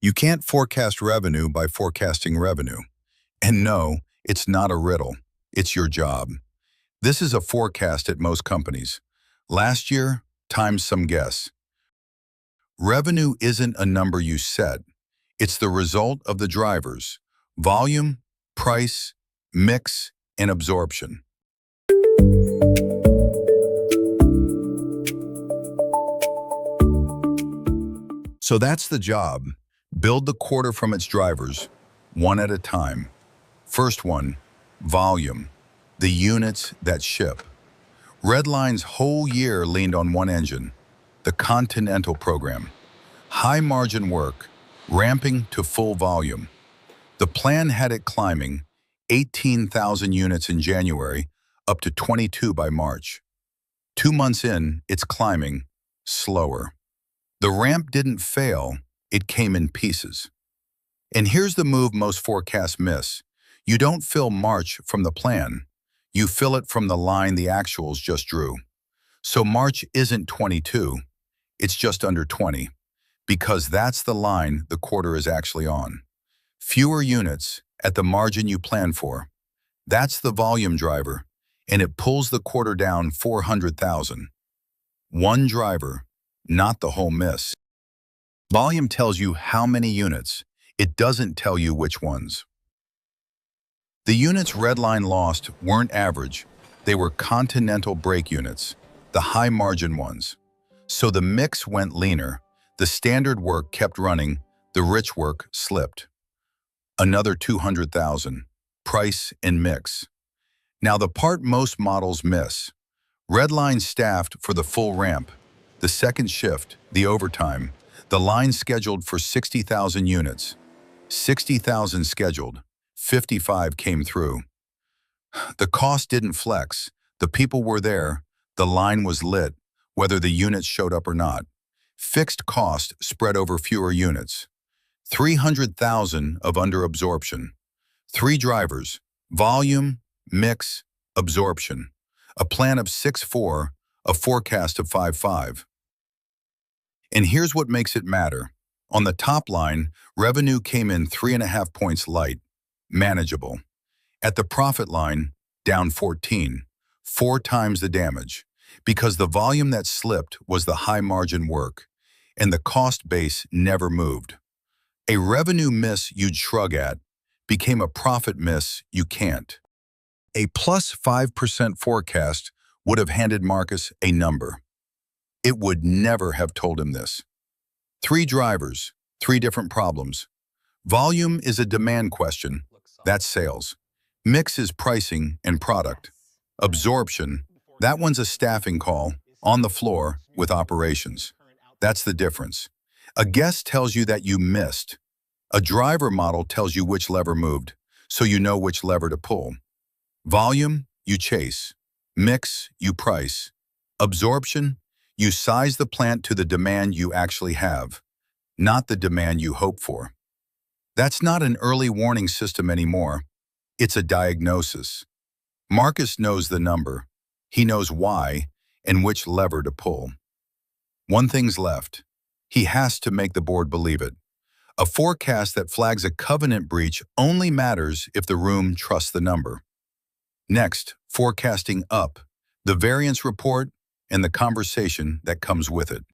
You can't forecast revenue by forecasting revenue. And no, it's not a riddle. It's your job. This is a forecast at most companies. Last year, times some guess. Revenue isn't a number you set. It's the result of the drivers: volume, price, mix, and absorption. So that's the job. Build the quarter from its drivers, one at a time. First one, volume, the units that ship. Redline's whole year leaned on one engine, the Continental program. High margin work, ramping to full volume. The plan had it climbing 18,000 units in January, up to 22 by March. 2 months in, it's climbing, slower. The ramp didn't fail, it came in pieces. And here's the move most forecasts miss. You don't fill March from the plan. You fill it from the line the actuals just drew. So March isn't 22, it's just under 20, because that's the line the quarter is actually on. Fewer units at the margin you plan for. That's the volume driver, and it pulls the quarter down 400,000. One driver, not the whole miss. Volume tells you how many units. It doesn't tell you which ones. The units Redline lost weren't average. They were Continental brake units, the high-margin ones. So the mix went leaner. The standard work kept running. The rich work slipped. Another 200,000. Price and mix. Now the part most models miss. Redline staffed for the full ramp, the second shift, the overtime, the line scheduled for 60,000 units. 60,000 scheduled, 55 came through. The cost didn't flex. The people were there. The line was lit, whether the units showed up or not. Fixed cost spread over fewer units. 300,000 of under absorption. 3 drivers: volume, mix, absorption. A plan of 6.4, a forecast of 5.5. And here's what makes it matter. On the top line, revenue came in 3.5 points light, manageable. At the profit line, down 14, 4 times the damage, because the volume that slipped was the high margin work, and the cost base never moved. A revenue miss you'd shrug at became a profit miss you can't. A plus 5% forecast would have handed Marcus a number. It would never have told him this. 3 drivers, 3 different problems. Volume is a demand question. That's sales. Mix is pricing and product. Absorption, that one's a staffing call, on the floor with operations. That's the difference. A guess tells you that you missed. A driver model tells you which lever moved, so you know which lever to pull. Volume, you chase. Mix, you price. Absorption, you size the plant to the demand you actually have, not the demand you hope for. That's not an early warning system anymore. It's a diagnosis. Marcus knows the number. He knows why and which lever to pull. One thing's left. He has to make the board believe it. A forecast that flags a covenant breach only matters if the room trusts the number. Next, forecasting up, the variance report, and the conversation that comes with it.